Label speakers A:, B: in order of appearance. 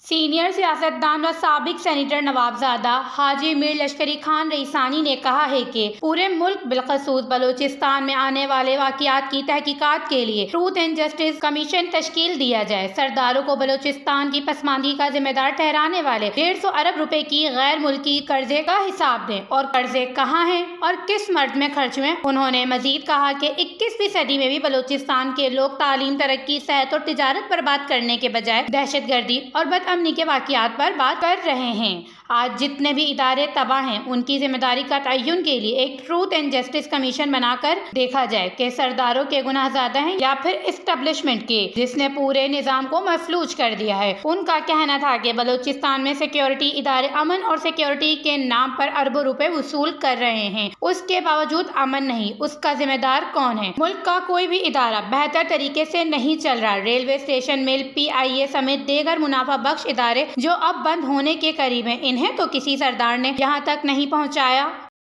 A: Senior سیاستدان و سابق سینیٹر نوابزادہ حاجی میر لشکری خان رئیسانی نے کہا ہے کہ پورے ملک بالخصوص بلوچستان میں آنے والے واقعات کی تحقیقات کے لیے ٹروتھ اینڈ جسٹس کمیشن تشکیل دیا جائے۔ سرداروں کو بلوچستان کی پسماندگی کا ذمہ دار ٹھہرانے والے 150 ارب روپے کی غیر ملکی قرضے کا حساب دیں اور قرضے کہاں ہیں اور کس مرض میں خرچ ہوئے۔ انہوں نے مزید کہا کہ 21ویں صدی میں بھی بلوچستان کے لوگ تعلیم، ترقی، صحت اور تجارت پر بات کرنے کے بجائے دہشت گردی اور بدامنی کے واقعات پر بات کر رہے ہیں۔ آج جتنے بھی ادارے تباہ ہیں ان کی ذمہ داری کا تعین کے لیے ایک ٹروتھ اینڈ جسٹس کمیشن بنا کر دیکھا جائے کہ سرداروں کے گناہ زیادہ ہیں یا پھر اسٹیبلشمنٹ کے جس نے پورے نظام کو مفلوج کر دیا ہے۔ ان کا کہنا تھا کہ بلوچستان میں سیکیورٹی ادارے امن اور سیکیورٹی کے نام پر اربوں روپے وصول کر رہے ہیں، اس کے باوجود امن نہیں۔ اس کا ذمہ دار کون ہے؟ ملک کا کوئی بھی ادارہ بہتر طریقے سے نہیں چل رہا۔ ریلوے اسٹیشن، مل، PIA سمیت دیگر منافع بخش ادارے جو اب بند ہونے کے قریب ہیں، انہیں تو کسی سردار نے یہاں تک نہیں پہنچایا۔